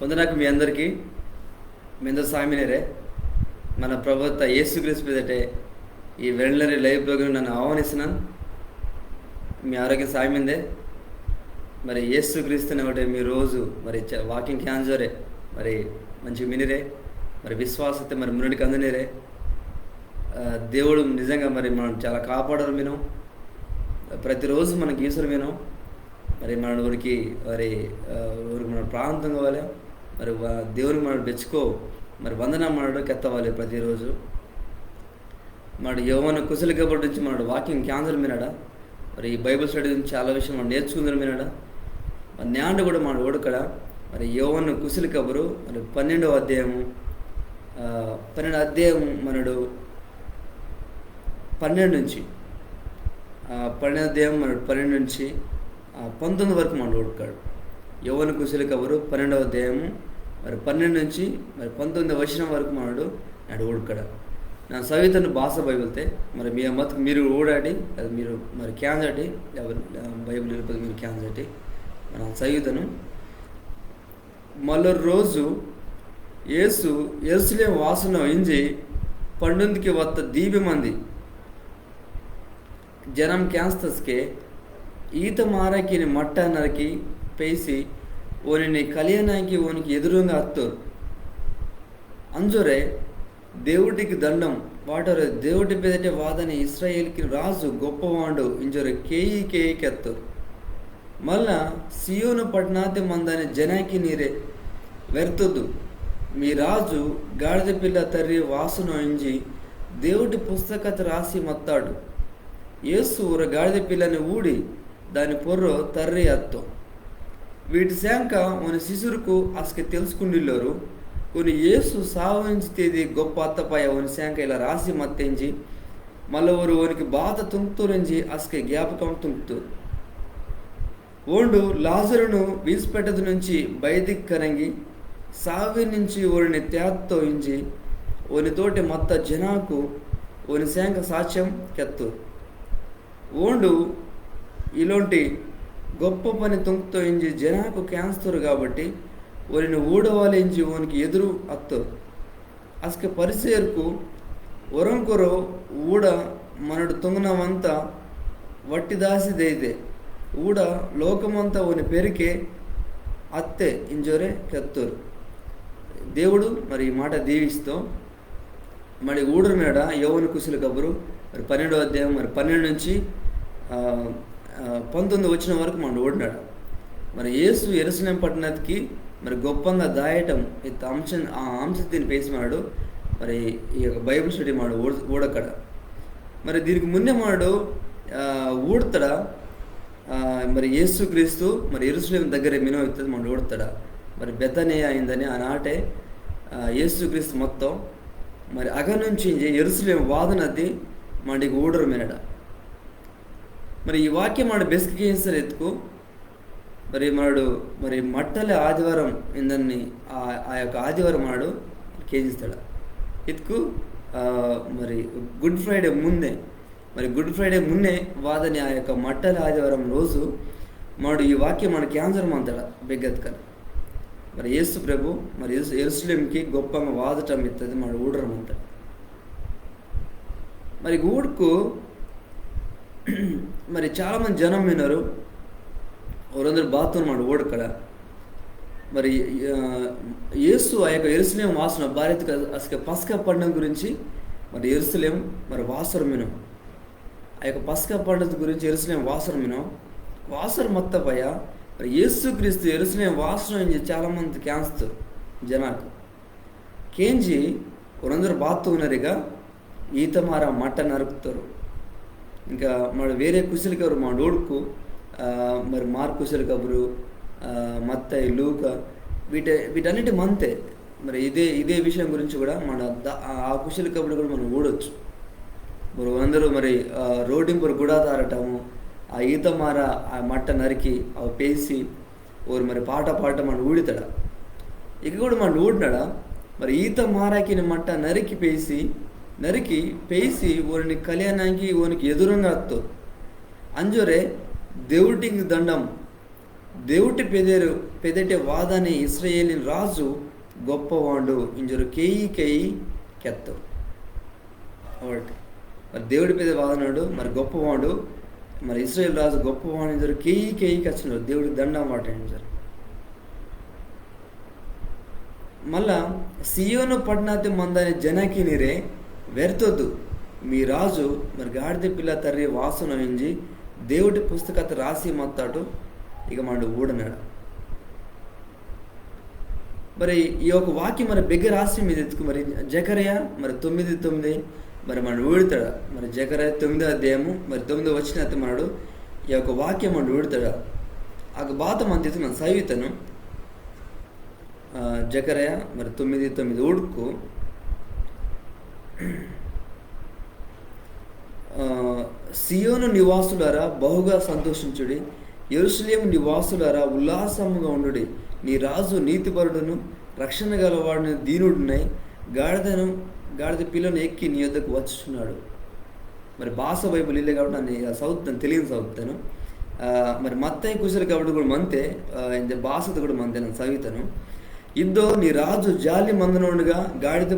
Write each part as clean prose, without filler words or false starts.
వందనాకు మీ అందరు సామినేరే మన ప్రభుత్వ యేసుక్రీస్తు మీదటే ఈ వెల్నరీ లైవ్ ప్రోగ్రాం నన్ను ఆహ్వానిస్తున్నాను. మీ ఆరోగ్యం సాయమిందే. మరి యేసుక్రీస్తుని ఒకటే మీ రోజు మరి వాకింగ్ క్యాన్జరే మరి మంచి మినిరే, మరి విశ్వాసతే మరి మునుడికి అందనేరే. దేవుడు నిజంగా మరి మనం చాలా కాపాడరు వినం. ప్రతిరోజు మనకి ఈశ్వరు వినం. మరి మన ఊరికి ఊరికి మన ప్రాంతం కావాలి. మరి దేవునికి మనం బెచ్చుకో మరి వందన మనడు కెత్తవాలి ప్రతిరోజు. మన యవ్వన కుశల కబడి నుంచి మన వాకింగ్ క్యాన్సర్ మీనాడా. మరి ఈ బైబిల్ స్టడీ నుంచి చాలా విషయం మనం నేర్చుకుందాం మీనాడా. మరి న్యాండు కూడా మన ఓడుకడ మరి యవ్వన కుశల కబరు మరి 12వ అధ్యాయము మనడు 12 నుంచి 12వ అధ్యాయం మనడు 12 నుంచి 19 వరకు మన ఓడుకాడు. యవ్వన కుశల కబరు 12వ అధ్యాయము మరి 12 నుంచి మరి 19 వచనం వరకు మనడు నాడు ఓడుకడ. నా సవితను భాష బైబిల్తే మరి మీ మతకు మీరు ఓడాడి అది మీరు మరి క్యాన్జటి బైబిల్ నిలిపది మీరు క్యాన్జటి మన సవితను మళ్ళీ రోజు యేసు యెరూషలేం వాసన ఇంజి పండుందికి వత్త దీపి మంది జనం క్యాన్స్తస్కే ఈత మారకి మట్ట నరికి పేసి ఓని కళ్యాణానికి ఓనికి ఎదురుగా అత్తోరు అంజురే దేవుడికి దండం వాటరు దేవుడి పెదటే వాదని ఇస్రాయేల్కి రాజు గొప్పవాడు ఇంజొర కేయికి ఎత్తరు. మళ్ళా సియోను పట్టణాతి మందని జనాకి నీరే వెర్తొద్దు. మీ రాజు గాడిద పిల్ల తర్రి వాసును ఇంజి దేవుడి పుస్తకత రాసి మత్తాడు. యేసు ఊర గాడిద పిల్లని ఊడి దాని పొర్రో తర్రి అత్తో వీటి శాంక మన శిశురుకు అసలు తెలుసుకుండిల్లోరు. కొన్ని యేసు సావించి తేది గొప్ప అత్తపాయ ఓని శాంక ఇలా రాసి మత్తెంచి మళ్ళీ ఓనికి బాధ తుంకుతూరించి అసలు జ్ఞాపకం తుంకుతూరు. ఓండు లాజరును వీసిపెట్టదు నుంచి బయటికి కరంగి సావి నుంచి ఓని త్యాత్తో ఇంచి ఓనితోటి మత్త జనాకు ఓని శాంక సాక్ష్యం కెత్తు. ఓండు ఇలాంటి గొప్ప పని తుంకుతో ఇంచి జనాకు క్యాన్స్తరు కాబట్టి ఓరిని ఊడవాలించి ఓనికి ఎదురు అత్తరు. అసలు పరిసేరుకు ఒరంకొరో ఊడ మనడు తుంగనమంతా వట్టి దాసిదైతే ఊడ లోకమంతా ఓని పెరికే అత్తే ఇంజోరే కెత్తరు. దేవుడు మరి ఈ మాట దీవిస్తూ మరి ఊడరు మీద యవ్వన కుశల కబురు మరి 12వ అధ్యాయం మరి 12 నుంచి 19 వచ్చిన వరకు మనం ఓడినాడు. మరి యేసు యెరూషలేం పట్టణానికి మరి గొప్పంగా దాయటం ఆ అంశతిని పేసిమాడు. మరి ఈ యొక్క బైబిల్ స్టడీ మాడు ఊడక్కడ మరి దీనికి ముందే మాడు ఊడతాడా మరి యేసు క్రీస్తు మరి యెరూషలేం దగ్గరే మినో అవుతుంది మనం ఓడతాడా. మరి బెతనే అయిందని ఆనాటే యేసు క్రీస్తు మొత్తం మరి అగ నుంచి యెరూషలేం వాదనది మనకి ఊడరు మినడ. మరి ఈ వాక్యం మాడు బెస్కి చేస్తారు ఎత్తుకు మరి మాడు మరి మట్టలే ఆదివారం ఇందని ఆ యొక్క ఆదివారం మాడు కేజిస్తాడు ఎత్తుకు మరి గుడ్ ఫ్రైడే ముందే వాదని ఆ యొక్క మట్టల ఆదివారం రోజు మాడు ఈ వాక్యం మన క్యాన్సర్ మంతాడ బెగ్గత్కని మరి యేసు ప్రభు మరి యెరూషలేంకి గొప్పగా వాదటం ఇస్తుంది మాడు ఊడరం అంటాడు. మరి ఊడుకు మరి చాలామంది జనం విన్నారు. ఎవరందరూ బాతున్నమాట ఓడక్కడ మరి యేసు ఆ యొక్క యెరూషలేం వాసన భారత్ అసలు పస్కా పండుగ గురించి మరి యెరూషలేం మరి వాసరం వినం. ఆ యొక్క పస్కా పండుగ గురించి యెరూషలేం వాసరం వినం. వాసర మొత్తపయ మరి యేసు క్రీస్తు యెరూషలేం వాసన చాలామంది క్యాన్స్తారు జనాకు కేంజి ఎవరందరూ బాతు ఉన్నారుగా ఈత మార మట్ట నరుకుతారు. ఇంకా మన వేరే కుశలి కబురు మా డోడుకు మరి మార్కు కుశలి కబురు మత్తయి లూక వీటన్నిటి మంతే. మరి ఇదే విషయం గురించి కూడా మన ఆ కుశలి కబురు కూడా మనం ఊడొచ్చు. మరి అందరూ మరి రోడ్డింపురు గుడాదారటము ఆ ఈత మార ఆ మట్ట నరికి అవి పేసి ఓరు మరి పాట మనం ఊడితాడా. ఇక కూడా మనం ఊడినాడా మరి ఈత మారాకి మట్ట నరికి పేసి ఓరిని కళ్యాణానికి ఓనికి ఎదురుగా అత్తో అంజోరే దేవుడికి దండం దేవుటి పెదటి వాదని ఇశ్రాయేలిన్ రాజు గొప్పవాడు ఇంజరు కేయి కెత్తు. కాబట్టి మరి దేవుడి పెద్ద వాదనాడు మరి గొప్పవాడు, మరి ఇశ్రాయేల్ రాజు గొప్పవాడు ఇంజరు కేయి కచ్చినారు. దేవుడికి దండం మాట ఇంజరు. మళ్ళా సియోను పట్టణాతి మందని ಜನಕ್ಕೆ ನೀರೇ ವ್ಯರ್ಥದ್ದು మీ రాజు మరి గాడిద పిల్ల తర్రి వాసన ఎంజి దేవుడి పుస్తకత రాసి మత్తాడు ఇక మన ఊడనాడు. మరి ఈ యొక్క వాక్యం మరి బిగ్గ రాసి మీద ఎత్తుకు మరి జకరయ మరి 9:9 మరి మన ఊడతాడు. మరి జకరయ 9వ అధ్యాయము మరి 9వ వచనం మనడు ఈ యొక్క వాక్యం మన ఊడతాడు. ఆ బాత మన ఎత్తు మన సైవితను జకరయ మరి 9:9 ఊడుకు సియోను నివాసులారా బహుగా సంతోషించుడి, యెరూషలేము నివాసులారా ఉల్లాసముగా ఉండుడి. నీ రాజు నీతిపరుడును రక్షణ గలవాడును దీనుడునై గాడిద పిల్లను ఎక్కి నీ యొద్దకు వచ్చుచున్నాడు. మరి భాష బైబుల్ ఇల్లే కాబట్టి నన్ను చదువుతాను, తెలియని చదువుతాను. మరి మత్తయి కుశలు కాబట్టి కూడా మంతే భాషతో కూడా మంతే నేను చదువుతాను. ఇద్దో నీ రాజు జాలి మందనుడుగా గాడిద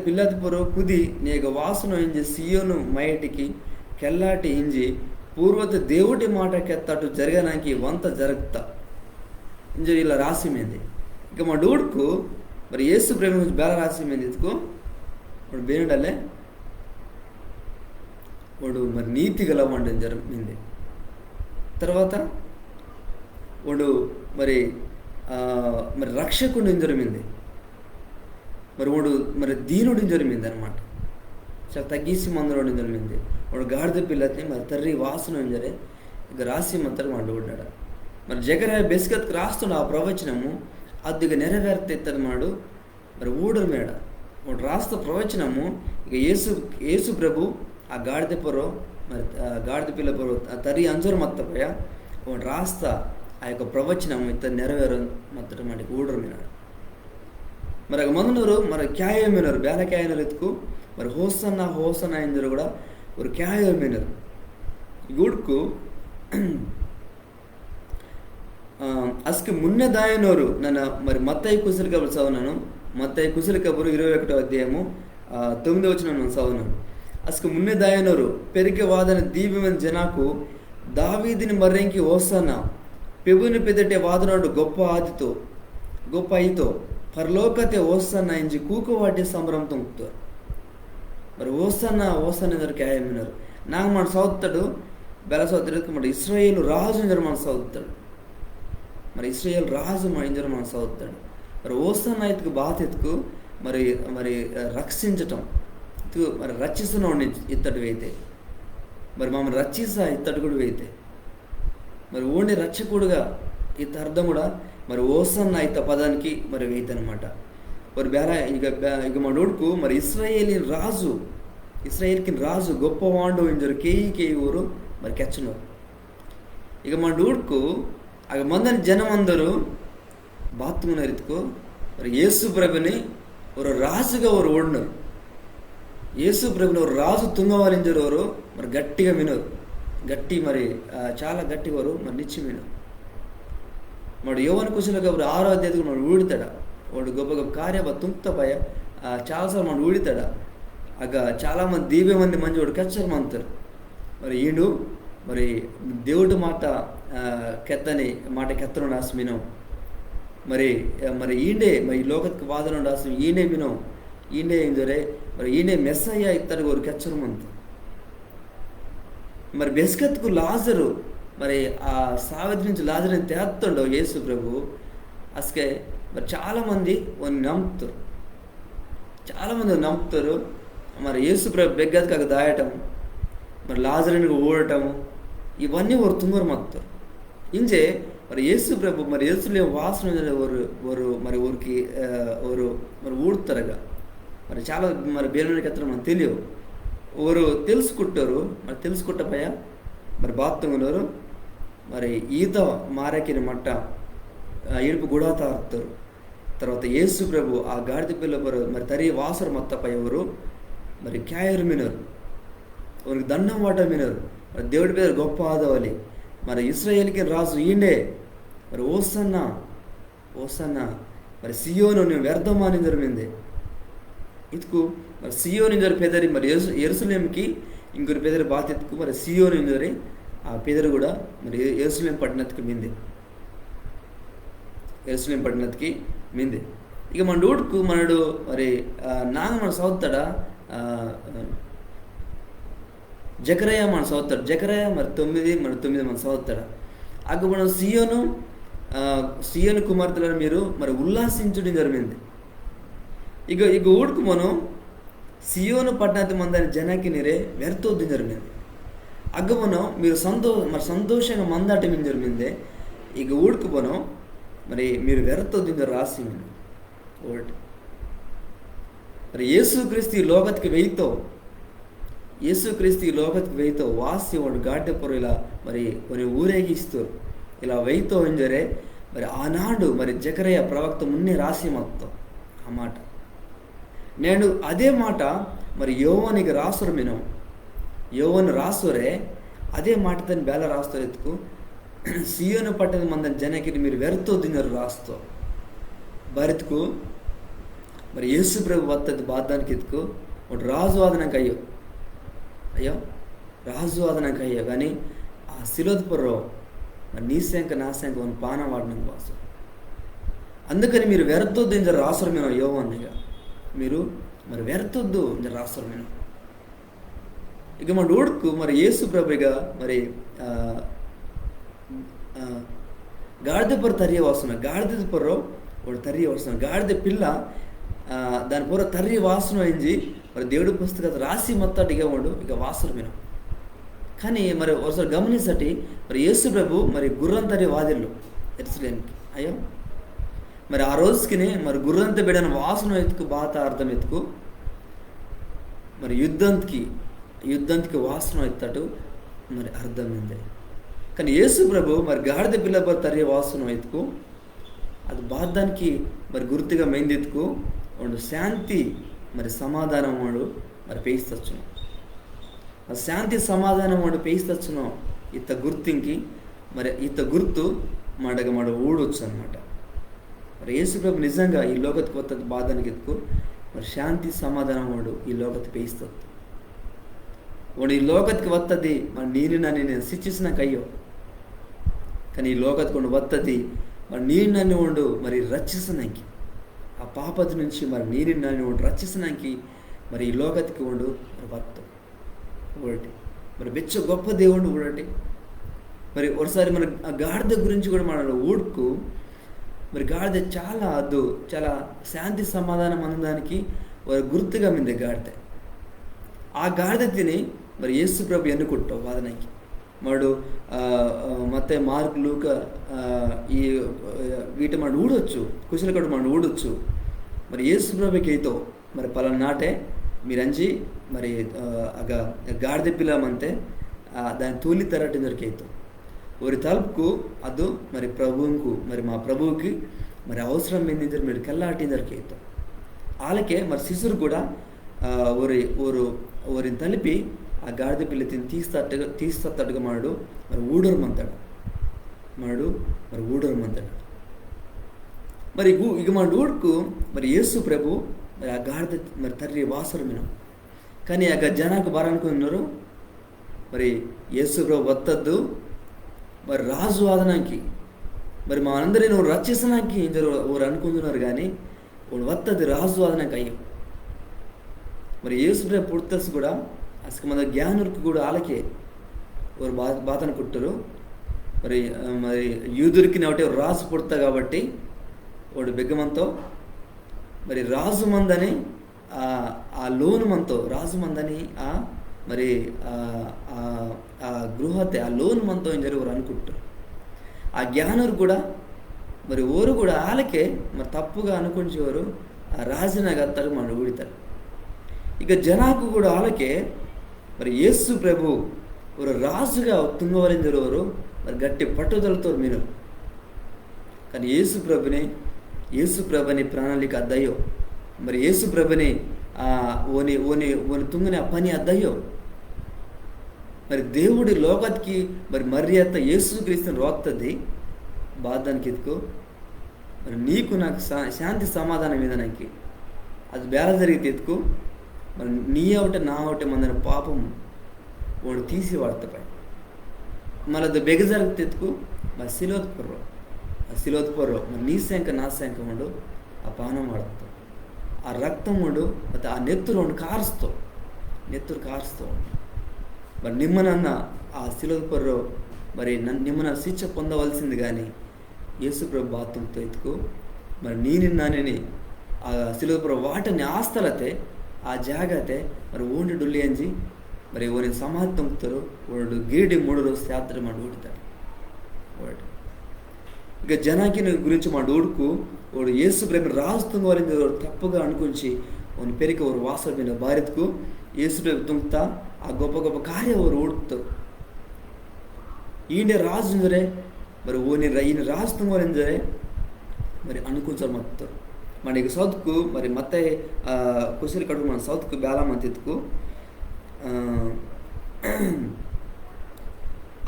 పిల్లది పొరో కుది నీక వాసన ఇంజి సియోను మైటికి కెల్లాటి ఇంజి పూర్వత దేవుడి మాట కెత్తటు జరగడానికి వంత జరుగుతా ఇంజ ఇలా రాసిమైంది. ఇక మా డూడ్కు మరి యేసు ప్రేమ గురించి బేల రాసిమైంది. ఎత్తుకో వాడు బేనుడలే వాడు మరి నీతి గలవాడు జరిగింది. తర్వాత వాడు మరి రక్షకుడు జరిగింది. మరి వాడు మరి దీనుడు జరిగింది అనమాట. చాలా తగ్గిసి మందులోని జరిగింది. వాడు గాడిద పిల్లని మరి తర్రి వాసన జరే ఇక రాసి మత్తడు వాడు ఊడ్డాడు. మరి జకరయ బెస్కత్కు రాస్తున్న ఆ ప్రవచనము అదిగా నెరవేర్తెత్తది మాడు మరి ఊడరు మేడ వాడు రాస్త ప్రవచనము ఇక యేసు ప్రభు ఆ గాడిద పొరో మరి గాడిద పిల్ల పొరో తరి అంజరు మత్తపోయ వాడు రాస్తా ఆ యొక్క ప్రవచనం ఇతను నెరవేరు మత్తడు మాట ఊడరు మీనాడు. మరి మందునూరు మరి క్యాయమైనారు బేల క్యాయనరు ఎత్తుకు మరి హోసన్న ఎందరు కూడా ఒక క్యాయమైనారు గూడ్కు అస్కి మున్నెదాయనోరు నన్ను మరి మత్తయి కుశల కబురు చదువునాను. మత్తయి కుశల కబురు 21వ అధ్యాయము 9వ వచనం నేను చదువునాను. అస్కి మున్నెదాయనోరు పెరిగే వాదన దీపమైన జనాకు దావీదిని మర్రెంకి హోసన్న పెబుని పెదటే వాదనాడు గొప్ప అయితో పరలోకతే ఓసన్న ఇంజి కూకువాటి సంబరం తొంగుతారు. మరి ఓసన్న ఎదురు క్యాయమినారు నాకు మన చదువుతాడు బెల చదువుతాడు. మరి ఇశ్రాయేలు రాజు ఇంజరు మన చదువుతాడు. మరి ఇశ్రాయేల్ రాజు మా ఇంజరు మన చదువుతాడు. మరి ఓసన్న ఎత్తుకు బాధ ఎత్తుకు మరి రక్షించటం మరి రక్షిస్తున్నాడు ఇత్తడు వేయితే మరి మమ్మల్ని రక్షిస్తా ఇత్తడు కూడా వేయితే మరి ఓన్లీ రక్షకుడుగా ఇత అర్థం కూడా మరి ఓసన్న ఇత పదానికి మరి వేయితే అనమాట. మరి బేల ఇక మా డోడ్కు మరి ఇస్రాయేల్కి రాజు గొప్పవాడు ఇంజరు కేయి ఊరు మరి కెచ్చనూరు. ఇక మా డూడ్కు అక మందని జనం అందరూ బాత్తున్నారు ఎత్తుకో మరి యేసు ప్రభుని ఒక రాజుగా ఒక ఓడినారు. యేసు ప్రభుని ఒక రాజు తుంగవారించారు వారు మరి గట్టిగా వినరు గట్టి మరి చాలా గట్టి వారు మరి నిచ్చి వినరు. వాడు యోవన కుశల కబురు 6వ అధ్యాయం వాడు ఊడితాడా వాడు గొప్ప కార్య తుంక్తపయ చాలాసార్లు మనం ఊడితాడా అక చాలామంది దీవే మంది వాడు కెచ్చరు మంతారు. మరి ఈడు మరి దేవుడి మాట కెత్తను రాసి వినం మరి ఈండే మరి లోకత్కి వాదన రాసి ఈయనే వినం ఈయనే ఇంజరే మరి ఈయనే మెస్సయ్య ఇత్తడు ఒక కెచ్చరు మంత. మరి బెస్కత్కు లాజరు మరి ఆ సావిత్రి నుంచి లాజరుని తేత్తుండో యేసు ప్రభు అసకే మరి చాలామంది నమ్ముతారు. మరి యేసు ప్రభు బెగ్గత్కి అక్కడ దాయటం మరి లాజరుని ఊడటము ఇవన్నీ ఒక తుంగరు మత్తారు ఇంజే మరి యేసు ప్రభు మరి యేసులే వాసన మరి ఊరికి మరి ఊడుతారుగా మరి చాలా మరి బేరునికి ఎత్తడం మనకు తెలియవు ఊరు తెలుసుకుంటారు. మరి తెలుసుకుంటపోయా మరి బాత్తున్నారు మరి ఈత మారేకిన మట్ట ఇడుపు కూడా తారుతారు. తర్వాత యేసు ప్రభు ఆ గాడిద పిల్ల మరి తరి వాసరు మొత్తపై ఎవరు మరి క్యాయరు మినరు వారికి దండం వాట మినరు మరి దేవుడి పేరు గొప్ప ఆదవాలి మరి ఇశ్రాయేల్కి రాజు ఈండే మరి ఓసన్నా ఓసన్నా మరి సియోను ನೀವು ವ್ಯರ್ಥಮಾನಿ జరిగింది ఇతుకు మరి సియోను పెదరి మరి యెరూషలేంకి ఇంకొరు పెదరి బాధ్యతకు మరి సియోను జరి ఆ పెదరు కూడా మరి యెరూషలేం పట్టణத்துக்கு మింది యెరూషలేం పట్టణத்துக்கு మింది ఇక మన డూడ్కు మనడు మరి నాగ మన చదువుతాడా జకరయ మన చదువుతాడు జకరయ మరి 9 మన చదువుతాడా అక్కడ మనం సియోను కుమార్తెలను మీరు మరి ఉల్లాసించడం జరిగింది ఇక ఊడుకు మనం సియోను పట్టణాతి మందని జనాకి నీరే వ్యర్థోద్యం జరిగింది అగ్గ మనం మీరు సంతోషంగా మందాటం జరిగింది ఇక ఊడుకు మనం మరి మీరు వ్యర్థోద్యం రాసి ఒకటి మరి యేసుక్రీస్తు ఈ లోకత్కి వెయ్యితో వాసి వాడు గాడ్డెపరు ఇలా మరి కొన్ని ఊరేగిస్తూ ఇలా వెయ్యితో ఎంజరే మరి ఆనాడు మరి జకరయ్య ప్రవక్త మున్నే రాసి మొత్తం ఆ మాట నేను అదే మాట మరి యోవానికి రాసురు మేము యోవాను రాసురే అదే మాట తను బేల రాస్తారు ఎత్తుకు సియోను పట్టణ మందని జనకి మీరు వెరతో దినరు రాస్తూ భరత్కు మరి యేసు ప్రభు వత్తది బాధానికి ఎత్తుకు ఒకటి రాజువాదనకు అయ్యో రాజువాదనకు అయ్యో కానీ ఆ శిలోద్పుర్రో మరి నీ శంక నా శంక వన్ పాన వాడిన వాసు అందుకని మీరు వెరతొద్దు ఇంజ రాసురు మేము యోవాన్నిగా మీరు మరి వెరతొద్దు ఇంజ రాసురు మేము ఇక మన ఊడుకు మరి యేసు ప్రభుగా మరి గాడిదపొర తరియ వాసన గాడిదపొర్రో వాడు తరియ వాసన గాడిద పిల్ల దాని పూర తర్రి వాసన అయింది మరి దేవుడి పుస్తకం రాసి మొత్తాటిగా వాడు ఇక వాసన మేము కానీ మరి ఒకసారి గమనించటి మరి యేసు ప్రభు మరి గుర్రం తరి వాదిళ్ళు ఎరుసలేంకి అయ్యో మరి ఆ రోజుకి మరి గుర్రంత బిడన వాసన ఎత్తుకు బాత అర్థం ఎత్తుకు మరి యుద్ధంకి వాసన ఎత్తటు మరి అర్థమైంది కానీ యేసు ప్రభు మరి గాడిద పిల్ల తరి వాసన ఎత్తుకు అది బాధానికి మరి గుర్తుగా మైందెత్తుకు వాడు శాంతి మరి సమాధానం వాడు మరి పేయిస్తచ్చును ఆ శాంతి సమాధానం వాడు పేయిస్తచ్చును ఇత గుర్తింకి మరి ఇత గుర్తు మాడ ఊడొచ్చు అనమాట మరి యేసు ప్రభు నిజంగా ఈ లోకత్కి వస్తుంది బాధానికి ఎత్తుకు మరి శాంతి సమాధానం వాడు ఈ లోకత్కి పేయిస్తుంది వాడు ఈ లోకత్కి వస్తుంది మరి నేను శిక్షించినాక అయ్యో కానీ ఈ లోకత్కి వస్తుంది మరి నన్ను వాడు మరి రక్షిస్తున్నాకి ఆ పాపతి నుంచి మరి నన్ను వాడు రక్షిస్తున్నాకి మరి ఈ లోకత్కి వాడు మరి వత్తం ఒకటి మరి బెచ్చ గొప్ప దేవుడు ఒకటి మరి ఒకసారి మన ఆ గాడిద గురించి కూడా మన ఊడుకు మరి గాడిద చాలా శాంతి సమాధానం అందడానికి వారు గుర్తుగా మింది గాడిద ఆ గాడిద తిని మరి యేసు ప్రభు ఎన్నుకుంటావు వాదనకి వాడు ಮತ್ತೆ మార్క్ లూక ఈ వీటి మనం ఊడొచ్చు కుశలకడు మనం ఊడొచ్చు మరి యేసు ప్రభుకి అయితే మరి పలానా నాటే మీరంచి మరి ಆಗ ಗಾಡಿದ ಪಿಲ್ಲమంತೆ దాని తూలి తరటి దొరికేతో ఒక తలుపుకు అదు మరి ప్రభువుకు మరి మా ప్రభువుకి మరి అవసరం ఏంది మీరు కల్లాటి దొరికేతో వాళ్ళకే మరి శిశురు కూడా ఓరి తలిపి ఆ గాడిద పిల్ల తిని తీస్తట్టుగా మాడు మరి ఊడరమంతాడు మరి ఇక మా ఊడుకు మరి యేసు ప్రభు మరి ఆ గాడిద మరి తర్రి వాసరు మేము కానీ ఆ జనాకు బారనుకున్నారు మరి యేసు ప్రభు వత్తద్దు మరి రాజు వాదనానికి మరి మా అందరి నువ్వు రక్షించడానికి ఎవరు అనుకుంటున్నారు కానీ వాడు వత్తది రాజు వాదనానికి అయ్యో మరి యేసు ప్రభు పుర్తస్ కూడా అసలు మన జ్ఞానులకు కూడా వాళ్ళకే ఎవరు బాధ అనుకుంటారు మరి యూదురికి ఒకటి రాజు పుడతా కాబట్టి వాడు బెగ్గమంతో మరి రాజు మందని ఆ లోను మనతో రాజు మందని మరి ఆ గృహతే ఆ లోన్ మనతో ఏం జరుగురు అనుకుంటారు ఆ జ్ఞానురు కూడా మరి ఓరు కూడా వాళ్ళకే మరి తప్పుగా అనుకుంటేవారు ఆ రాజునాగా అత్తారు మన ఊడితారు ఇక జనాకు కూడా వాళ్ళకే మరి యేసు ప్రభు ఒక రాజుగా తుంగవలని జరువారు మరి గట్టి పట్టుదలతో మీరు కానీ యేసు ప్రభుని ప్రణాళిక అద్దయ్యో మరి యేసు ప్రభుని ఓని తుంగని ఆ పని అద్దయ్యో మరి దేవుడి లోకత్కి మరి మర్యాద యేసుక్రీస్తుని రోక్తది బాధానికి ఎత్తుకో మరి నీకు నాకు శాంతి సమాధానం మీద నాకు అది బేల జరిగితే ఎత్తుకు మరి నీ ఒకటే నా ఒకటే మందిన పాపం వాడు తీసి వాడతాయి మళ్ళీ అది బెగ జరిగితే ఎత్తుకు మరి సిలోత్పర్రో మరి నీ శాంక నా శాంక ఉండు ఆ పానం వాడతావు ఆ రక్తం ఉండు ಮತ್ತೆ ఆ నెత్తురు కారుస్తావు మరి నిమ్మనన్న ఆ సిలోత్పర్రో మరి నిమ్మన శిక్ష పొందవలసింది కానీ యేసుప్రభు బాత్తుంతో ఎత్తుకు మరి ನೀನಿನ್ನಾನೇನಿ ಆ ಸಿಲುಪುರ ವಾಟನೆ ಆಸ್ತಲತೆ ಆ ಜಾಗತೆ మరి ಓಂಡಿ ಡುಲ್ಲಿ ಅಂಜಿ మరి ಓನಿ ಸಮಾಧಿ ತುಂಬ್ತರು ಓಡು ಗೀಡಿ 3 రోజులు యాత్ర ಮಾಡಿ ಓಡ್ತಾರೆ ಓಡ್ ఇక జనాకి గురించి మా డోడుకు ఓడు యేసు ప్రేమ రాజుతుంగ వలింది తప్పుగా అనుకుంచి ఓని పెరిక ఓరు వాసమైన భారత్కు యేసు ప్రేమ తుంಗ್ತಾ ఆ గొప్ప గొప్ప కార్య ఓరు ಓಡ್ತಾರೆ ఈయన రాజు ఉందరే మరి ఈయన రాజుతుంగ వలిందరే మరి అనుకుంటారు మొత్తం మనకి సౌత్కు మరి ಮತ್ತೆ ಕುಶಲಿ ಕಡು మన ಸೌತ್ಕು ಬ್ಯಾಲ ಮಂತಿದ್ಕು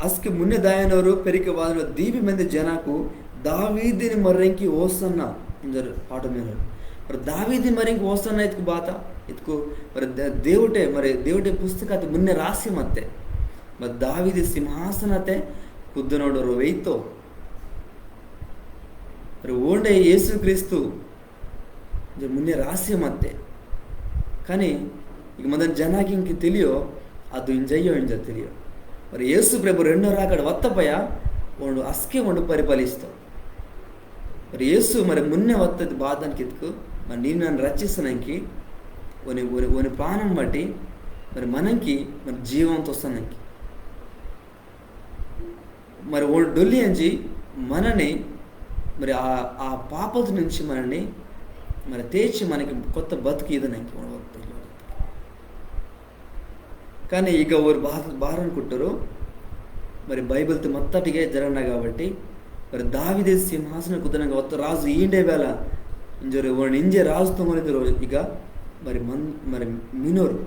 ಅಸ್ಕೆ ಮುನ್ನೆ ದಾಯನವರು ಪೆರಿಕೆ ವಾದನ ದೀಪಿ ಮಂದಿ ಜನಕು దావీదిని మర్రెంకి ఓసన్న ఇందరు పాట మీద మరి దావీదిని మర్రెంకి ఓసన్న ఎత్తుకు బాత ఎత్తుకు మరి దేవుటే ಪುಸ್ತಕ ಮುನ್ನೆ ರಾಸಿ ಮತ್ತೆ మరి దావీది సింహాసనತೆ ಕುದ್ದನೋಡರು ವೈತೋ మరి ఓండే యేసుక్రీస్తు ಮುನ್ನೆ ರಾಸಿ ಮತ್ತೆ కానీ ఇక మన జనాకి ఇంక తెలియో ಅದು ಇಂಜಯ್ಯೋ తెలియో మరి యేసు ప్రభు రెండో రాకడ వత్తపయ వాడు అస్కే వండు పరిపాలిస్తావు మరి యేసు మరి మున్నే వత్తది బాధానికి ఎత్తుకు మరి నేను నన్ను రచిస్తానికి ఓని ప్రాణం బట్టి మరి మనకి మరి జీవంతో వస్తానికి మరి ఓ డొల్లి అంచి మనని మరి ఆ పాపత నుంచి మనని మరి తేచి మనకి కొత్త బతుకు ఇదనకి కానీ ఇక ఓరు బాధ అనుకుంటారు మరి బైబిల్తో మొత్తటిగా జరగన కాబట్టి మరి దావీదు సింహాసన కుదనంగా ఒత్త రాజు ఈండే వేళ ఇంజరు వాడిని ఇంజే రాజుతో కొనిద్దరు ఇక మరి మినోరు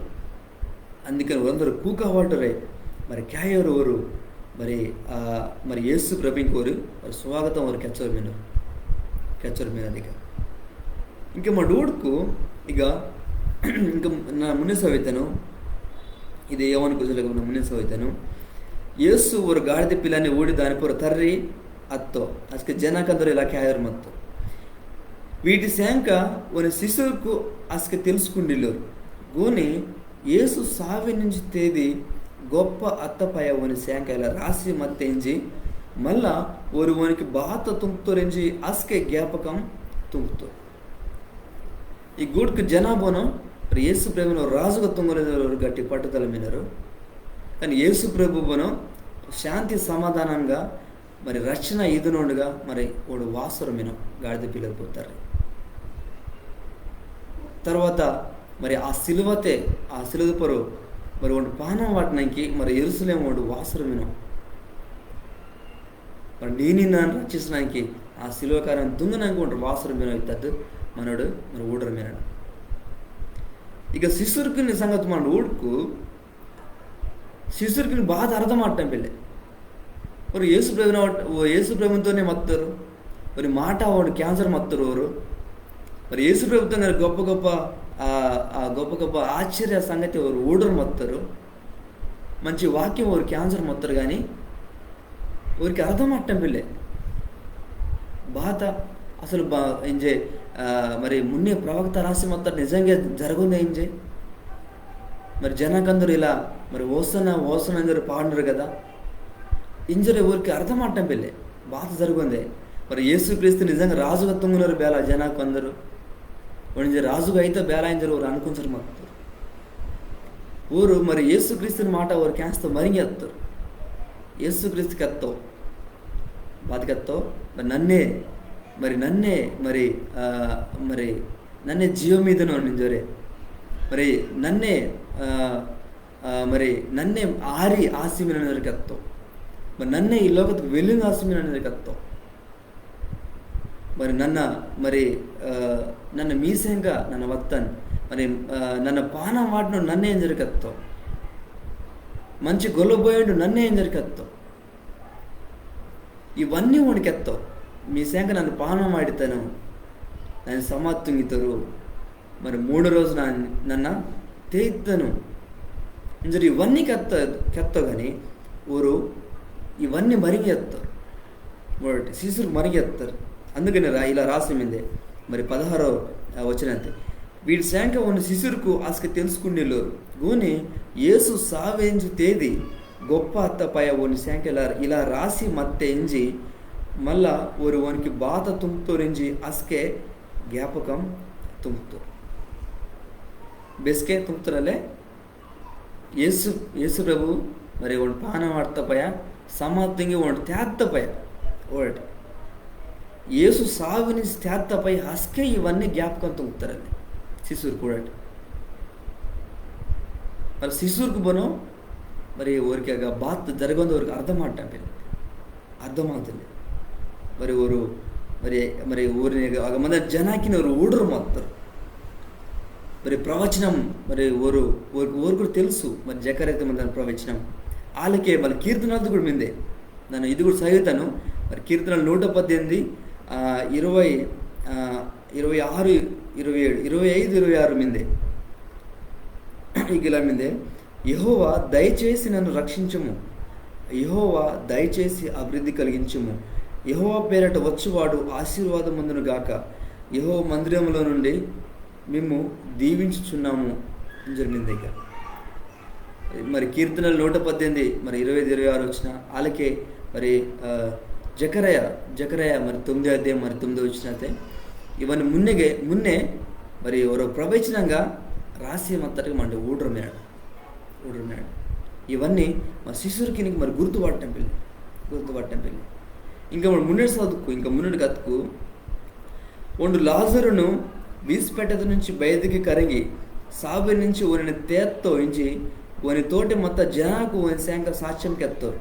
అందుకని అందరూ కూకవాటరే మరి క్యాయోరు ఓరు మరి యేసు ప్రభుకోరు మరి స్వాగతం వారు ಕೆಚ್ಚೋರು ಮೀನು ಅದೀಗ ఇంకా మా డూడ్కు ఇక ఇంకా నా మున్ನೆ ಸವಿತನು ಇದು ಯಾವನ ಕುಜಲಗ నా మున్ನೆ ಸವಿತನು ಯೇಸು ஒரு ಗಾಡಿದ ಪಿಲಾನೆ ಓಡಿ దానిಪುರ తర్ರಿ అత్తో అస్క జనకందరు ఇలా క్యాయర్ మత్తు వీటి శాంక ఒక శిశువుకు అస్క తెలుసుకుండిల్లు గోని యేసు సావి నుంచి తేది గొప్ప అత్తపయ ఓని శాంక ఇలా రాసి మత్తేంజి మళ్ళా ఓనికి బాత తుంపుతోరించి అస్కే జ్ఞాపకం తుంపుతో ఈ గూడ్కు జనాభాను యేసు ప్రభును రాజుగా తుంగలేరు గట్టి పట్టుదల మీనరు కానీ యేసు ప్రభువును శాంతి సమాధానంగా మరి రక్షణ ఈదునోడుగా మరి ఓడు వాసరు మీను గాడిద పిల్లపోతారు తర్వాత మరి ఆ సిలువపరు మరి వాడు పానం వాటినానికి మరి ఎరుసలేం వాడు వాసరు మీను మరి నేను రక్షించడానికి ఆ సిలువకారం తుంగనానికి వాడు వాసరు మీను అవుతాడు మనోడు మరి ఊడరు మీనడు ఇక శిశుర్కుని సంగతి మన ఊడుకు శిశుర్కుని బాధ అర్థం ఆడటం పిల్లే మరి యేసు ప్రభుతోనే మత్తారు మరి మాట వాడు క్యాన్సర్ మత్తరు వారు మరి యేసు ప్రభుత్వం గారు గొప్ప గొప్ప ఆశ్చర్య సంగతి వారు ఊడరు మత్తారు మంచి వాక్యం వారు క్యాన్సర్ మత్తరు కానీ వారికి అర్థం ఆడటం పిల్లే బాధ అసలు ఎంజే మరి మున్నే ప్రవక్త రాసి మొత్తం నిజంగా జరుగుంది ఏంజే మరి జనకందరూ ఇలా మరి ఓసన అందరూ పాడినారు కదా ఇంజరు ఎవరికి అర్థం ఆడటం పిల్లే బాధ జరుగుంది మరి యేసుక్రీస్తు నిజంగా రాజుగా తుంగున్నారు బేలా జనాకు అందరూ వాడి రాజుగా అయితే బేలా ఇంజరు ఊరు అనుకుంటారు మొత్తం ఊరు మరి యేసుక్రీస్తుని మాట ఊరు క్యాన్స్తో మరింగి ఎత్తారు యేసుక్రీస్తుకి ఎత్తావు బాధకెత్తావు మరి నన్నే జీవ మీదను నింజోరే మరి నన్నే ఆరి ఆసిమిನ ಕತ್ತೋ మరి నన్నే ఈ లోకకు వెళ్ళిన ఆసిమిన కತ್ತೋ మరి ನನ್ನ ಮೀಸೆಂಗ ನನ್ನ ವಕ್ತನ್ మరి ನನ್ನ ಪಾನ ಮಾಡ್ನು ನನ್ನೇ ಎಂಜರು ಕತ್ತೋ మంచి ಗೊಲ್ಲಬೋಯಂಡು ನನ್ನೇ ಎಂಜರಿಕತ್ತೋ ಇವన్నీ ಒಣಕೆತ್ತೋ మీ శాంక నన్ను పానం ಮಾಡಿತನು ನಾನು ಸಮಾಧಿ ತುಂಗಿತರು మరి 3 రోజు ನನ್ನ తేయిత్తను ఇంజరి ఇవన్నీ ಕೆತ್ತೋ కానీ ఊరు ఇవన్నీ మరిగి ఎత్తారు ఒకటి శిశువుకు మరిగి ఎత్తారు. అందుకని ఇలా రాసిమిందే మరి 16వ వచనంతే వీడి శాంక ఉన్న శిశువుకు ఆస్క తెలుసుకునేలో గూని యేసు సావేంజు తేది గొప్ప అత్తపయ ఒని శాంక ఇలా రాసి ಮತ್ತೆ ఎంజి మళ్ళా ஒரு ಒನకి బాత తుంపుతోరించి అస్కే జ్ఞాపకం తుంపుతో ಬೆಸ್ಕೆ ತುಂಬ್ತಾರಲ್ಲೇ ಯೇಸು ಪ್ರಭು మరి ಒಂದು ಪಾನ ಮಾಡ್ತಪಯ ಸಮಾಧಿಗೆ ಒಂದು ತ್ಯಾತ್ತಪಯ ఒకటి యేసు సావిని త్యాత్తపై హస్కే ఇవన్నీ జ్ఞాపకం తుంపుతారండి శిశువురు కూడా. మరి శిశువురికి బోనో మరి ఊరికి బాత్ జరగంది ఊరికి అర్థమవుతుంది మరి ఊరు మరి ఊరిని మంది జనాకిని ఊరు ఊడరు మొత్తం మరి ప్రవచనం మరి ఊరు కూడా తెలుసు మరి జకరైతే మంది ప్రవచనం వాళ్ళకే మళ్ళీ కీర్తనలతో కూడా మిందే నన్ను ఇది కూడా చదువుతాను. మరి కీర్తనలు 118 20 26 27 25 26 మిందే ఇలా మిందే యెహోవా దయచేసి నన్ను రక్షించుము, యెహోవా దయచేసి అభివృద్ధి కలిగించుము, యెహోవా పేరట వచ్చువాడు ఆశీర్వాదముందును గాక, యెహోవా మందిరములో నుండి మేము దీవించుచున్నాము జరిగింది. ఇక మరి కీర్తనలు 118 మరి 25 26 వచ్చిన వాళ్ళకే మరి జకరయ మరి 9వ అధ్యాయం మరి 9వ వచ్చినతే ఇవన్నీ మున్నే మరి ఒక ప్రవచనంగా రాసి మొత్తగా మన ఊడరు మేడ ఇవన్నీ మా శిశువుకి మరి గుర్తుపట్టం పిల్లి ఇంకా మన మున్నెడు చదువుకు ఇంకా మున్నెడు కత్తుకు ಒಂದು లాజరును వీసిపెట్టద నుంచి బయటికి కరిగి సాబి నుంచి ఓని తేత్తో ఇంచి ఓని తోటి మొత్తం జనాకు ఓని శాంక సాక్ష్యం కెత్తారు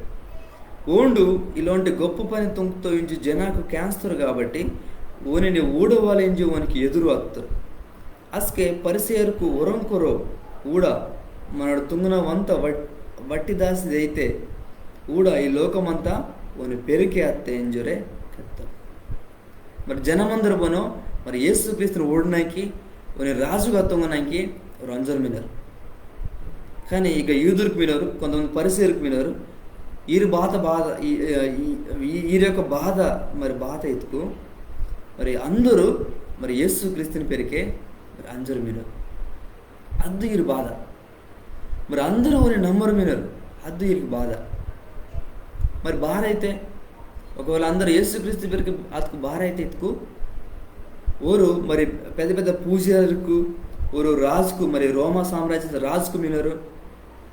ఓండు ఇలాంటి గొప్ప పని తొంకుతో ఇంచి జనాకు క్యాన్సర్ కాబట్టి ఓనిని ఊడవాలించి ఓనికి ఎదురు వస్తారు. అస్కే పరిసేరుకు ఒరంకొరో ఊడ మనడు తుంగునవంత వట్టి దాసిదైతే ఊడ ఈ లోకమంతా ఓని పెరికే అత్తే ఎంజురే కెత్తారు. మరి జనమందరు పోనో మరి యేసు క్రీస్తుని ఓడినాకి ఓని రాజుగా తొంగనాకి రంజర్ మినరు కానీ ఇక యూదులకు వినరు, కొంతమంది పరిసేరుకు వినరు. ఈరు బాధ ఈరి యొక్క బాధ ఎత్తుకు మరి అందరూ మరి యేసు క్రీస్తుని పెరికే మరి అంజరు మినరు అద్దు ఈరు బాధ మరి అందరూ ఓని నమ్మరు మినరు అద్దు ఈరికి బాధ. మరి బాధ అయితే ఒకవేళ అందరూ యేసు క్రీస్తు పెరిగి అతుకు బాధ అయితే ఎత్తుకు ఓరు మరి పెద్ద పెద్ద పూజలకు ఓరు రాజుకు మరి రోమా సామ్రాజ్య రాజుకు మినరు,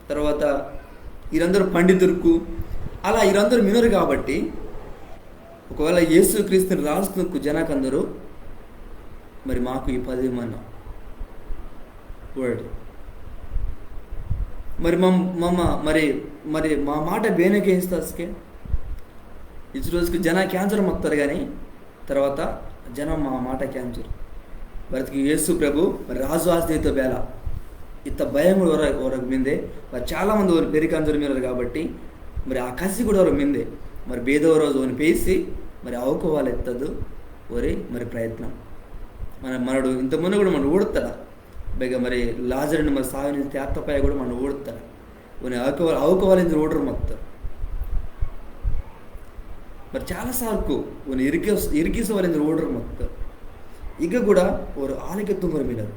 తర్వాత వీరందరూ పండితులకు అలా వీరందరూ మినరు. కాబట్టి ఒకవేళ యేసు క్రీస్తుని రాజుకు జనాకందరూ మరి మాకు ఈ పదవి మన వర్డ్ మరి మరి మా మాట బేనకే ఇస్తాస్కే ఇచ్చు రోజుకి జన క్యాన్సర్ మొత్తారు కానీ తర్వాత జనం మా మాట క్యాన్సర్ వారికి యేసు ప్రభు మరి రాజు ఆస్తితో బేల ఇంత భయం కూడా ఎవరికి మిందే మరి చాలామంది వారు పెరిగి క్యాన్సర్ మినరు కాబట్టి మరి ఆ కసి కూడా ఎవరు మిందే మరి బేదవ రోజు అని పేసి మరి అవకోవాలి ఎత్తదు ఓరి మరి ప్రయత్నం మనడు ఇంతకుముందు కూడా మనం ఊడుతాడా బేగ మరి లాజరుని మరి సాగుని త్యాత్తపై కూడా మనం ఊడుతాడా ఓని అవకోవాలి ఓడరు మొత్తం మరి చాలా సార్కు ఓని ఇరికిసవాలింది ఓడరు మొత్తం ಈಗ ಕೂಡ ಅವರು ಆಲಿಗೆ ತುಂಗರು ಮೀನರು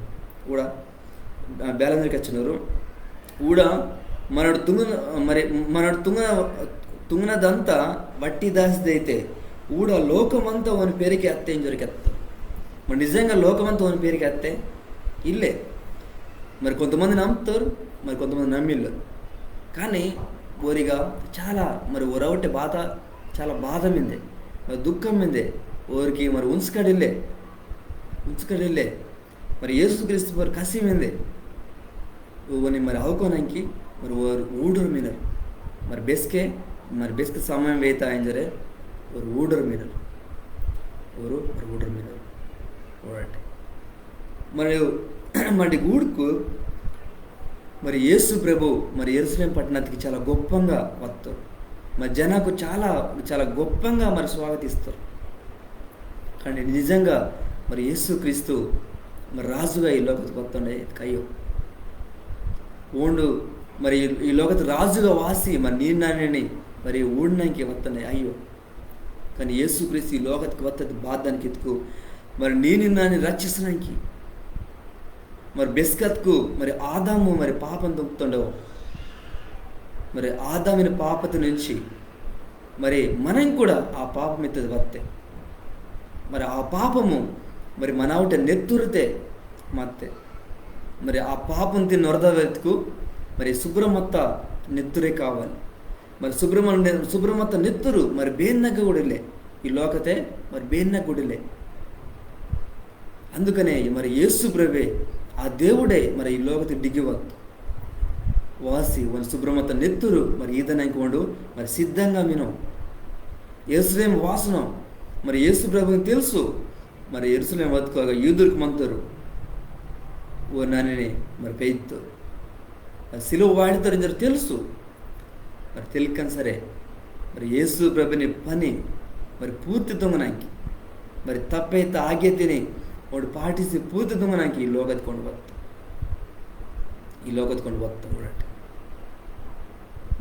ಕೂಡ ಬೇಲಂದ್ರಿಗೆ ಹಚ್ಚಿನವರು ಕೂಡ మనడు తుంగనదంత వట్టి దాసిదైతే ఊడ లోకమంతా ఓని పేరుకి అత్తే ఏం జరిగేస్తా మరి నిజంగా లోకమంతా ఓని పేరుకి అత్తే ఇల్లే మరి కొంతమంది నమ్ముతారు మరి కొంతమంది నమ్మిళ్ళు కానీ ఓరిగా చాలా మరి ఒరవటే బాధ చాలా బాధ మిందే మరి దుఃఖం మిందే ఓరికి మరి ఉంచుకడిల్లే మరి యేసుక్రీస్తు మరి కసి మిందే ఓని మరి అవకోనానికి మరి ఓరు ఊడరు మినరు మరి బెస్కే సమయం వేతా ఎంజరే ఓరు ఊడరు మినరు ఓడటే మరి గూడుకు మరి యేసు ప్రభు మరి యెరూషలేం పట్టణానికి చాలా గొప్పంగా వస్తారు. మరి జనాకు చాలా చాలా గొప్పంగా మరి స్వాగతిస్తారు. కానీ నిజంగా మరి యేసు క్రీస్తు మరి రాజుగా ఈ లోకத்துக்கு వస్తుండే కయ్యో ఓండు మరి ఈ లోకத்து రాజుగా వాసి మరి నీనాన్ని మరి ఊడినానికి వస్తున్నాయి అయ్యో. కానీ యేసు క్రీస్తు ఈ లోకத்துக்கு వస్తుంది బాధానికి ఎత్తుకు మరి నీనాన్ని రక్షించడానికి. మరి బెస్కత్కు మరి ఆదాము మరి పాపం దుంకుతుండవు. మరి ఆదామిని పాపత నుంచి మరి మనం కూడా ఆ పాపం ఎత్తది వస్తే మరి ఆ పాపము మరి మన ఒకటి నెత్తురితే మత్తే మరి ఆ పాపం తిన్న వరదకు మరి శుభ్రమత్త నెత్తురే కావాలి. మరి శుభ్రమత్త నెత్తురు మరి బేన్నగ్గ గుడిలే ఈ లోకతే మరి బేన్నగ్గ గుడిలే. అందుకనే మరి యేసు ప్రభే ఆ దేవుడే మరి ఈ లోకతి దిగివద్దు వాసి వాళ్ళ శుభ్రమత్త నెత్తురు మరి ఈదనంకోండు మరి సిద్ధంగా వినం యెరూషలేం వాసన మరి యేసు ప్రభుని తెలుసు. మరి యెరూషలేం బతుకోగా యూదులకు మంతరు ఓ నాని మరి పెయిత్తు సిలువ వాడితారు జర తెలుసు. మరి తెలియకని సరే మరి యేసు ప్రభుని పని మరి పూర్తి దొంగనాకి మరి తప్పైతే ఆగే తిని వాడు పాటిసి పూర్తి దొంగనాకి ఈ లోకత్ಕೊಂಡು వస్తా చూడండి.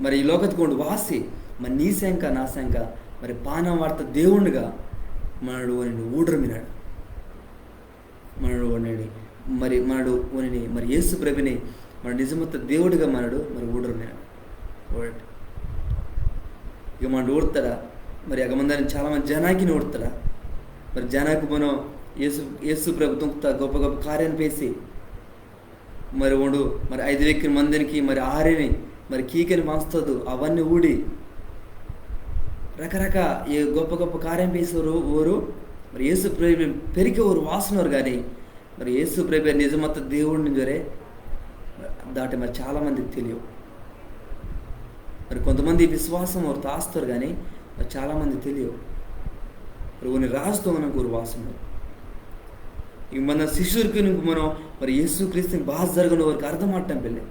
మరి ఈ లోకత్ಕೊಂಡು వాసి మరి నీ శంక నా శంక మరి పానం వార్త దేవుణ్ణిగా మనడు అని ఊడ్రు మినాడు మనడు అని మరి మనడు అని మరి యేసు ప్రభుని మన నిజమత్త దేవుడిగా మనడు మరి ఊడ్రు మినాడు చూడండి. ఇక మన ఊడతాడా మరి అగమందాన్ని చాలామంది జనాకి ఊడతాడా మరి జనాకు మనం యేసు ప్రభు తుంకుతా గొప్ప గొప్ప కార్యాన్ని పేసి మరి వాడు మరి 5 వ్యక్తి మందినికి మరి ఆరిని మరి కీకని మాస్తుంది అవన్నీ ఊడి రకరకాల ఏ గొప్ప గొప్ప కార్యం పేసేవారు ఊరు మరి యేసు ప్రభు పెరిగే ఊరు వాసనవారు. కానీ మరి యేసు ప్రభు నిజమత్త దేవుడిని జరే దాటి మరి చాలామందికి తెలియవు. మరి కొంతమంది విశ్వాసం వారు తాస్తారు కానీ మరి చాలామంది తెలియవు. మరి కొన్ని రాజుతో మనకు ఊరు వాసన ఇక మన శిష్యుడికి మనం మరి యేసు క్రీస్తుని బాగా జరగని వారికి అర్థమాటం పెళ్ళి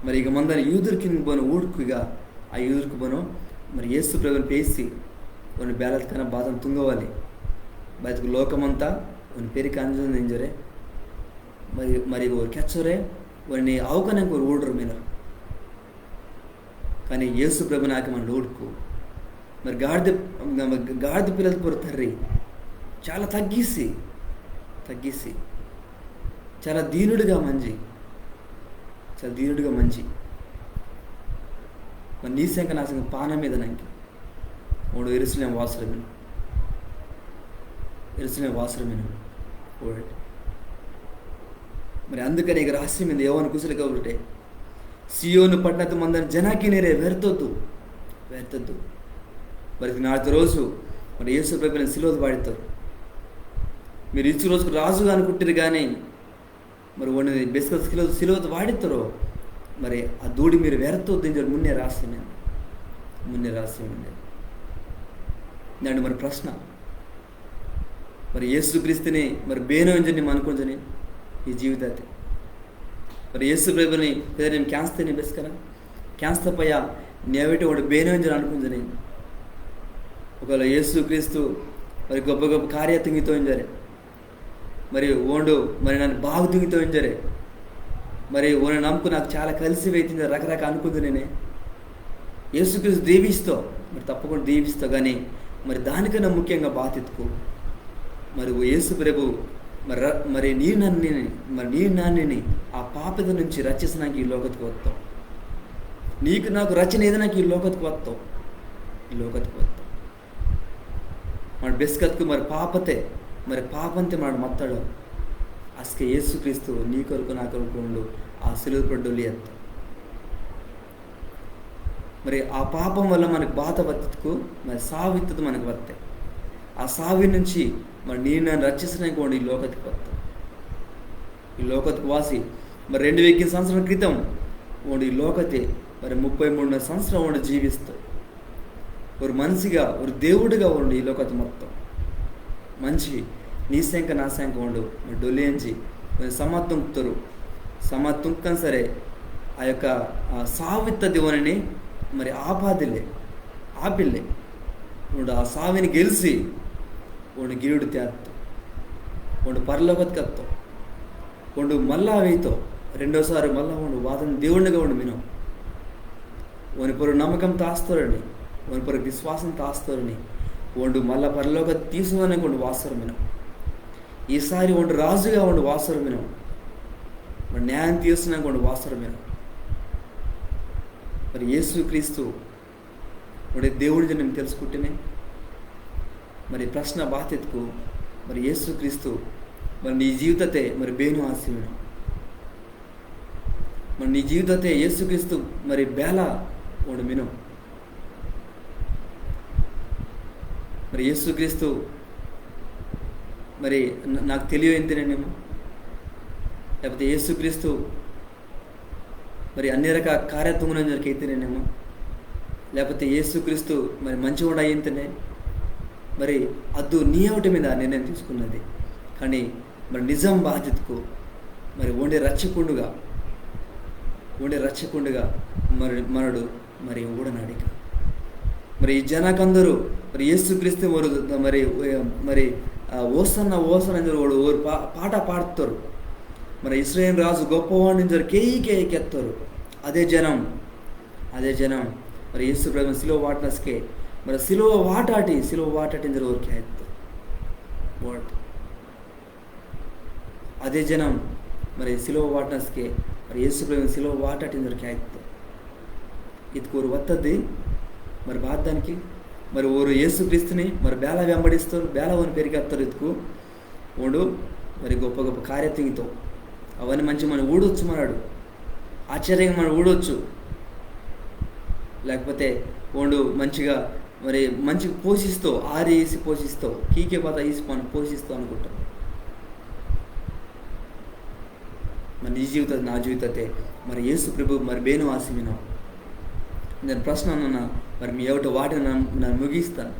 మరి ఇక మందని యూదురికి పోను ఊడుకుగా ఆ యూదురికి పోను మరి యేసు ప్రభుని పేసి కొన్ని బేలకన్నా బాధం తుంగవాలి బయటకు లోకమంతా కొన్ని పెరిగి అంజరే మరి ఒక కెచ్చరే వారిని అవకనంగా ఒక ఊడరు మీద. కానీ యేసు ప్రభు నాకు మన ఊడుకు మరి గాడిద పిల్లలు పొరు తర్రి చాలా తగ్గిసి చాలా దీనుడిగా మంచి మరి నీ శంక నా శంక పాన మీద నాకు వాడు యెరూషలేం వాసరమైన మరి అందుకని ఇక రహస్యం మీద ఏమని కుసలు కాబట్టి సియోను పట్టణத்து మందని జనాకి నేరే వెర్తొద్దు మరి నాటి రోజు మరి యేసు ప్రభుని సిలువ వాడతారు. మీరు ఇచ్చి రోజుకు రాజుగా అనుకుంటారు కానీ మరి వాడిని బెస్కత్ సిలువ వాడితారో మరి ఆ దూడి మీరు వెరతొద్దు మున్నే రహస్యం దాన్ని మరి ప్రశ్న మరి యేసుక్రీస్తుని మరి బేనోంజని అనుకుంటుని ఈ జీవితాన్ని మరి యేసు ప్రభుని పేరు నేను క్యాన్స్తని బెస్కరా క్యాన్స్తపయ్య నేవేటి వాడు బేనోంజని అనుకుంటుని ఒకవేళ యేసుక్రీస్తు మరి గొప్ప గొప్ప కార్య తింగితోంజరే మరి ఓండు మరి నన్ను బాగా తింగితోంజరే మరి ఓన నమ్ముకు నాకు చాలా కలిసి వెయితుంది రకరకాల అనుకుంది నేనే యేసుక్రీస్తు దీవిస్తావు మరి తప్పకుండా దీవిస్తావు. కానీ మరి దానికన్నా ముఖ్యంగా బాధ్యతకు మరి యేసు ప్రభు మరి నీ నాన్నని ఆ పాపద నుంచి రచించడానికి ఈ లోకత్కు వస్తావు. నీకు నాకు రచన ఏదైనా ఈ లోకత్కు వస్తావు మన బెస్కత్కు మరి పాపతే మరి పాపంతే మన మత్తాడు అసలు యేసుక్రీస్తు నీ కొరకు నా కొరకు ఉండు ఆ సిలువ పడ్డొల్లి ఎత్త మరి ఆ పాపం వల్ల మనకు బాధ బతుకు మరి సావిత్తు మనకు వస్తాయి. ఆ సావి నుంచి మరి నేను నన్ను రక్షించడానికి వాడు ఈ లోకత్కు వాసి మరి 2000 సంవత్సరాల క్రితం వాడు ఈ లోకతే మరి 33 సంవత్సరం వాడు జీవిస్తావు. ఒక మనిషిగా ఒక దేవుడిగా ఉండు ఈ లోకత మొత్తం మంచి నీ శంక నా శంక ఉండు మరి డొలేంచి మరి సమర్థంకుతారు సమతుంకం సరే ఆ యొక్క సావిತ್ತ దేవుని మరి ఆపిల్లే ಉಂಡು ಆ ಸಾವಿನ ಗೆಲ್ಲಿಸಿ ಒಂದು ಗಿರುಡು ತ್ಯಾತ್ತು ಒಂದು పరలోకత్ కత్తో ಒಂದು మళ్ళా వేయితో రెండోసారి మళ్ళా ఉండు వాదన దేవుడిగా ఉండు మిను ఓని పొరు నమ్మకం తాస్తోరని ఓని పొరు విశ్వాసం తాస్తోరని ಒಂದು మళ్ళా పరలోక తీసుకునే కొండు వాసరు మిను ఈసారి ಒಂದು రాజుగా ఉండు వాసరు మిను మరి న్యాయం తీర్చిన కొండు వాసరు మిను మరి యేసుక్రీస్తు మరి దేవుడి నేను తెలుసుకుంటేనే మరి ప్రశ్న బాధ్యతకు మరి యేసుక్రీస్తు మరి నీ జీవితతే మరి ಬೇನು ಆಸಿವಿನು మరి నీ జీవితతే యేసుక్రీస్తు మరి ಬೇಲ ಒಂದು మిను మరి యేసుక్రీస్తు మరి నాకు తెలియంతేనేమో లేకపోతే యేసుక్రీస్తు మరి అన్ని రకాల కార్యత్వములను జరిగితేనేమో లేకపోతే యేసుక్రీస్తు మరి మంచివాడు అయ్యింతనే మరి అద్దు నీ ఒకటి మీద నిర్ణయం తీసుకున్నది కానీ మరి నిజం బాధ్యతకు మరి ఉండే రచ్చకుండుగా మరి మనడు మరి ఊడనాడిక మరి ఈ జనాకందరూ మరి యేసుక్రీస్తు మరి మరి ఓసన్న వాడు ఓరు పాట పాడుతారు మరి ఇశ్రాయేలు రాజు గొప్పవాడిని జరు కేయికి ఎత్తారు అదే జనం మరి యేసు ప్రభు సిలువ వాటనస్కే మరి సిలువ వాటాటి జరు ఊరికి ఆಯ್ತು అదే జనం మరి సిలువ వాటనస్కే మరి యేసు ప్రభు సిలువ వాటాటి జరికి ಆಯ್ತು ఇదికోరు వత్తది మరి బాధానికి మరి ఓరు యేసుక్రీస్తుని మరి బేల వెంబడిస్తారు బేల ఓని పెరిగేస్తారు ఇదికు ఓడు మరి గొప్ప గొప్ప కార్యత్వంతో అవన్నీ మంచి మనం ఊడొచ్చు మనాడు ఆశ్చర్యంగా మనం ఊడొచ్చు లేకపోతే ఓడు మంచిగా మరి మంచిగా పోషిస్తావు ఆరేసి పోషిస్తావు కీకే బాత ఈసిపోను పోషిస్తావు అనుకుంటాం మరి నీ జీవితం నా జీవితతే మరి యేసు ప్రభు మరి ಬೇನು ఆసిమినా నేను ప్రశ్న అన్న మరి మీ ఎవటో వాటిని నన్ను ముగిస్తాను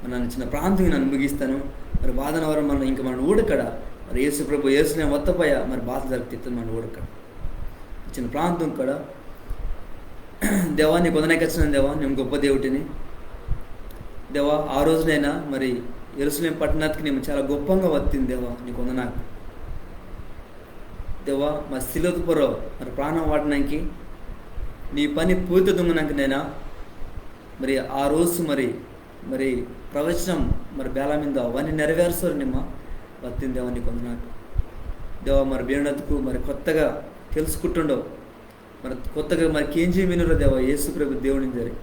నన్ను చిన్న ప్రాంతం నన్ను ముగిస్తాను మరి వాదన వరం మనం ఇంకా మన ఊడకడ మరి యేసు ప్రభు యేసునే వత్తపోయ మరి బాధ జరుగుతుంది మన ఊడకడ చిన్న ప్రాంతం కడ దేవా నీకు వందనకచ్చిన దేవా నేను గొప్ప దేవుడిని దేవా ఆ రోజునైనా మరి యెరూషలేము పట్టణానికి నేను చాలా గొప్పగా వత్తింది దేవా నీకు వందనాకు దేవా మా సిలువ పొరో మరి ప్రాణం వాడడానికి నీ పని పూర్తిదొంగనాకనైనా మరి ఆ రోజు మరి ప్రవచనం మరి బేల మీద అవన్నీ నెరవేరుస్తారు నిమ్మ వత్తిందేవా నీకు వందనాకు దేవా మరి బేణతకు మరి కొత్తగా తెలుసుకుంటుండవు మరి కొత్తగా మరి కేంజీ వినురో దేవా యేసు ప్రభు దేవుని జరి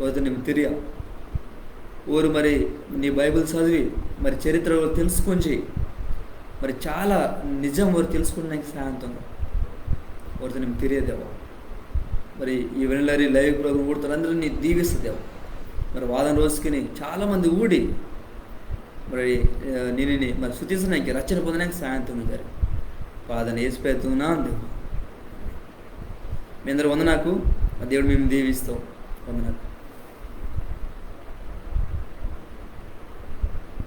ఓదు నిమ్మ తిరిగా ఊరు మరి నీ బైబిల్ చదివి మరి చరిత్ర తెలుసుకొని మరి చాలా నిజం ఊరు తెలుసుకున్నానికి సాయంత్రంగా ఊరితో నిమ్మ తిరిగేదేవా మరి ఈ వెనలరీ లైవ్ ప్రోగ్రామ్ ఊడతారు అందరూ నీ దీవిస్తుందేవా మరి వాదన రోజుకి చాలామంది ఊడి మరి నేను మరి శుతిస్తున్నానికి రచన పొందడానికి సాయంత్రం జరిగి వాదన వేసిపోతున్నా దేవా మీ అందరూ వందనాకు దేవుడు మేము దీవిస్తాం వందనాకు.